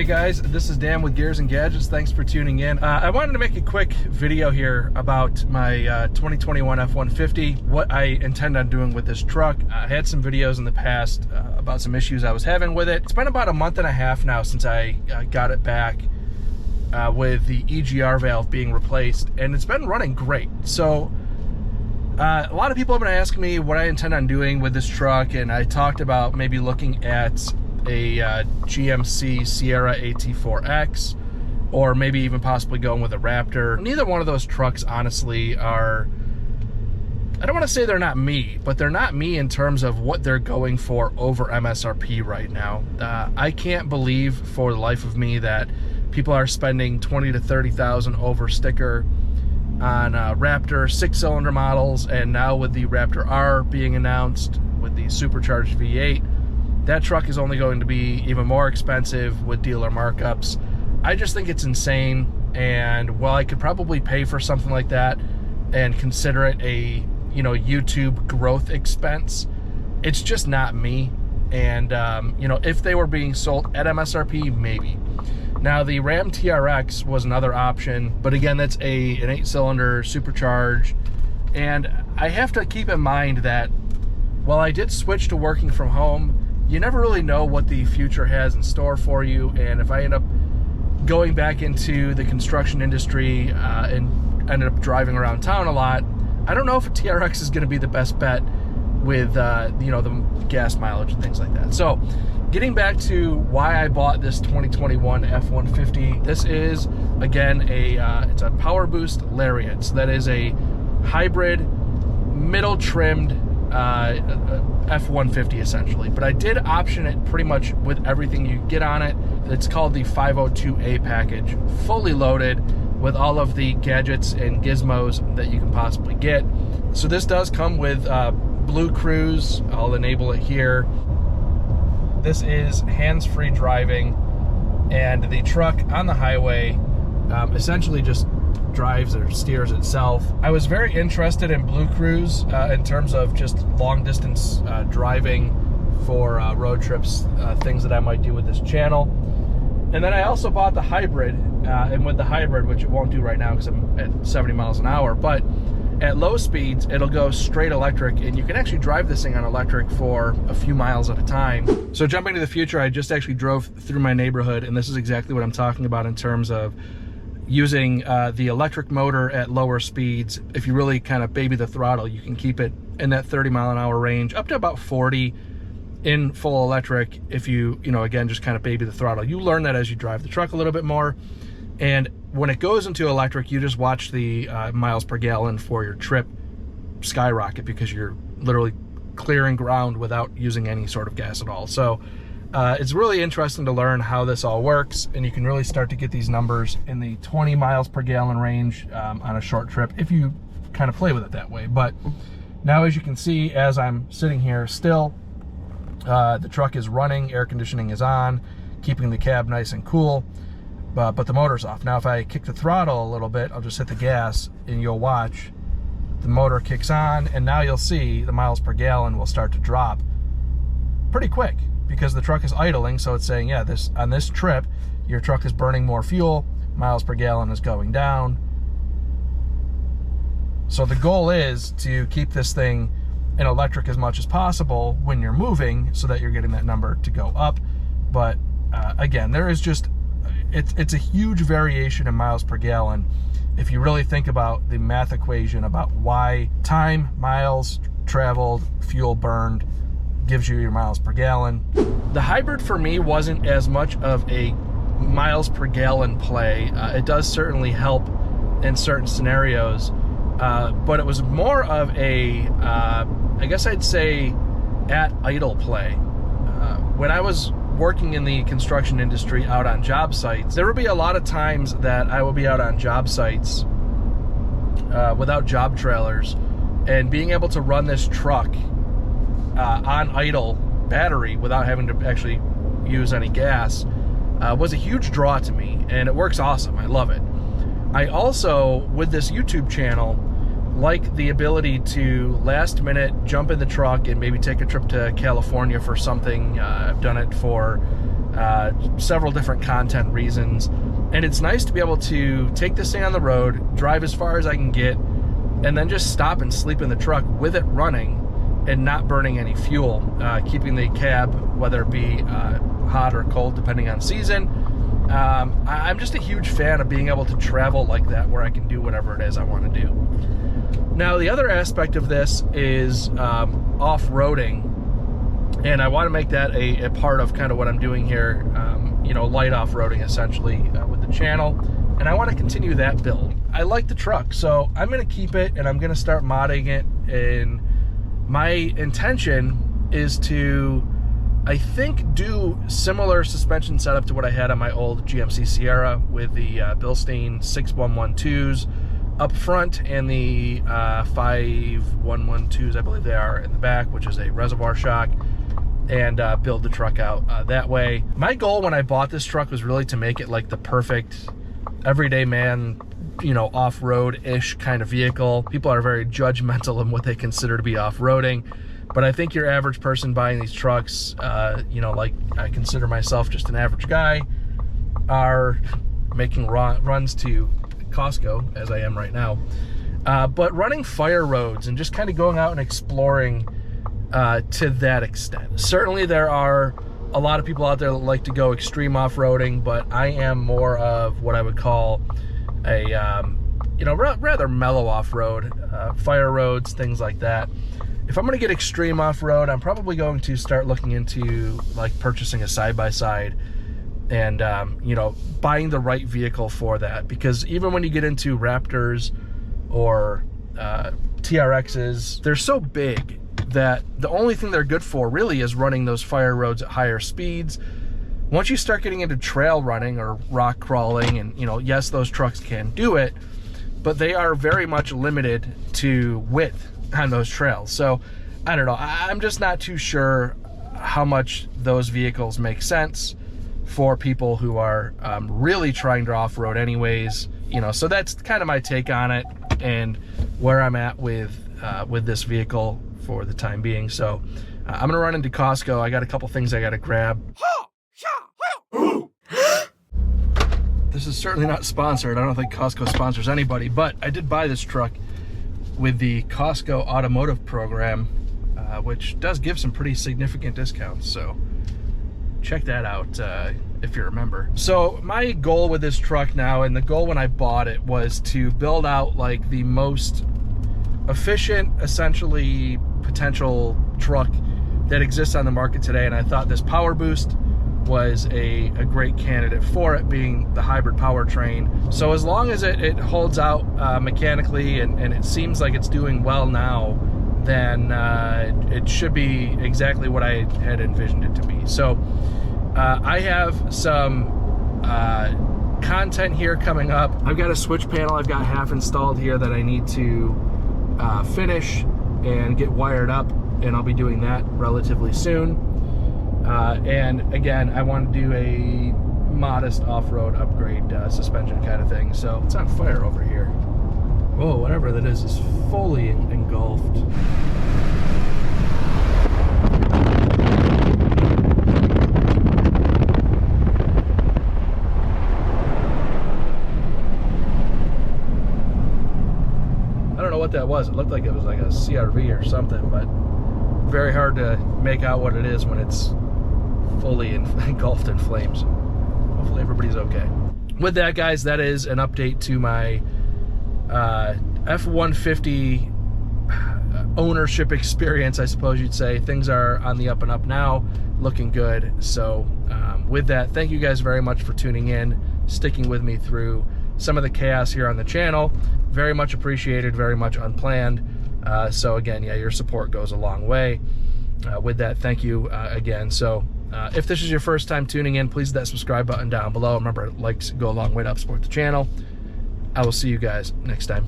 guys, this is Dan with Gears and Gadgets. Thanks for tuning in. I wanted to make a quick video here about my 2021 F-150, what I intend on doing with this truck. I had some videos in the past about some issues I was having with it. It's been about a month and a half now since I got it back with the EGR valve being replaced, and it's been running great. So a lot of people have been asking me what I intend on doing with this truck, and I talked about maybe looking at a GMC Sierra AT4X, or maybe even possibly going with a Raptor. Neither one of those trucks, honestly, are, I don't want to say they're not me, but they're not me in terms of what they're going for over MSRP right now. I can't believe for the life of me that people are spending $20,000 to $30,000 over sticker on Raptor 6-cylinder models, and now with the Raptor R being announced with the supercharged V8, that truck is only going to be even more expensive with dealer markups. I just think it's insane, and while I could probably pay for something like that and consider it a, you know, YouTube growth expense, it's just not me. And you know, if they were being sold at MSRP, maybe. Now the Ram TRX was another option, but again, that's an 8-cylinder supercharged, and I have to keep in mind that while I did switch to working from home, you never really know what the future has in store for you. And if I end up going back into the construction industry and ended up driving around town a lot, I don't know if a TRX is going to be the best bet with you know, the gas mileage and things like that. So getting back to why I bought this 2021 F-150, this is again it's a PowerBoost Lariat. So that is a hybrid, middle trimmed F-150 essentially, but I did option it pretty much with everything you get on it. It's called the 502A package, fully loaded with all of the gadgets and gizmos that you can possibly get. So this does come with Blue Cruise. I'll enable it here. This is hands-free driving, and the truck on the highway essentially just drives or steers itself. I was very interested in Blue Cruise in terms of just long distance driving for road trips, things that I might do with this channel. And then I also bought the hybrid, and with the hybrid, which it won't do right now because I'm at 70 miles an hour, but at low speeds, it'll go straight electric, and you can actually drive this thing on electric for a few miles at a time. So jumping to the future, I just actually drove through my neighborhood, and this is exactly what I'm talking about in terms of using the electric motor at lower speeds. If you really kind of baby the throttle, you can keep it in that 30-mile-an-hour range, up to about 40 in full electric. If you know, again, just kind of baby the throttle. You learn that as you drive the truck a little bit more. And when it goes into electric, you just watch the miles per gallon for your trip skyrocket, because you're literally clearing ground without using any sort of gas at all. So it's really interesting to learn how this all works, and you can really start to get these numbers in the 20 miles per gallon range on a short trip if you kind of play with it that way. But now, as you can see, as I'm sitting here still, the truck is running, air conditioning is on, keeping the cab nice and cool, but the motor's off. Now if I kick the throttle a little bit, I'll just hit the gas, and you'll watch the motor kicks on, and now you'll see the miles per gallon will start to drop pretty quick, because the truck is idling. So it's saying, yeah, on this trip, your truck is burning more fuel, miles per gallon is going down. So the goal is to keep this thing in electric as much as possible when you're moving, so that you're getting that number to go up. But again, there is just, it's a huge variation in miles per gallon if you really think about the math equation about why time, miles traveled, fuel burned gives you your miles per gallon. The hybrid for me wasn't as much of a miles per gallon play. It does certainly help in certain scenarios, but it was more of a, I guess I'd say, at idle play. When I was working in the construction industry out on job sites, there would be a lot of times that I would be out on job sites without job trailers, and being able to run this truck on idle battery without having to actually use any gas was a huge draw to me, and it works awesome. I love it. I also, with this YouTube channel, like the ability to last minute jump in the truck and maybe take a trip to California for something. I've done it for several different content reasons. And it's nice to be able to take this thing on the road, drive as far as I can get, and then just stop and sleep in the truck with it running and not burning any fuel, keeping the cab, whether it be hot or cold, depending on season. I'm just a huge fan of being able to travel like that, where I can do whatever it is I want to do. Now, the other aspect of this is off-roading, and I want to make that a part of kind of what I'm doing here, you know, light off-roading essentially with the channel, and I want to continue that build. I like the truck, so I'm going to keep it, and I'm going to start modding it, and my intention is to, I think, do similar suspension setup to what I had on my old GMC Sierra with the Bilstein 6112s up front and the 5112s, I believe they are, in the back, which is a reservoir shock, and build the truck out that way. My goal when I bought this truck was really to make it like the perfect everyday man, you know, off-road-ish kind of vehicle. People are very judgmental in what they consider to be off-roading, but I think your average person buying these trucks, you know, like I consider myself just an average guy, are making runs to Costco, as I am right now, but running fire roads and just kind of going out and exploring to that extent. Certainly there are a lot of people out there that like to go extreme off-roading, but I am more of what I would call a you know, rather mellow off-road, fire roads, things like that. If I'm going to get extreme off-road, I'm probably going to start looking into like purchasing a side-by-side and you know, buying the right vehicle for that, because even when you get into Raptors or TRXs, they're so big that the only thing they're good for really is running those fire roads at higher speeds. Once you start getting into trail running or rock crawling, and you know, yes, those trucks can do it, but they are very much limited to width on those trails. So I don't know, I'm just not too sure how much those vehicles make sense for people who are really trying to off-road anyways, you know. So that's kind of my take on it and where I'm at with this vehicle for the time being. So I'm gonna run into Costco. I got a couple things I gotta grab. This is certainly not sponsored. I don't think Costco sponsors anybody, but I did buy this truck with the Costco automotive program, which does give some pretty significant discounts. So check that out if you're a member. So my goal with this truck now, and the goal when I bought it, was to build out like the most efficient, essentially, potential truck that exists on the market today. And I thought this PowerBoost was a great candidate for it, being the hybrid powertrain. So as long as it holds out mechanically, and it seems like it's doing well now, then it should be exactly what I had envisioned it to be. So I have some content here coming up. I've got a switch panel I've got half installed here that I need to finish and get wired up, and I'll be doing that relatively soon. And again, I want to do a modest off-road upgrade suspension kind of thing. So it's on fire over here. Whoa, whatever that is fully engulfed. I don't know what that was. It looked like it was like a CRV or something, but very hard to make out what it is when it's fully engulfed in flames. Hopefully everybody's okay. With that, guys, that is an update to my F-150 ownership experience, I suppose you'd say. Things are on the up and up now, looking good. So with that, thank you guys very much for tuning in, sticking with me through some of the chaos here on the channel. Very much appreciated, very much unplanned. So again, yeah, your support goes a long way. With that, thank you again. So if this is your first time tuning in, please hit that subscribe button down below. Remember, likes go a long way to help support the channel. I will see you guys next time.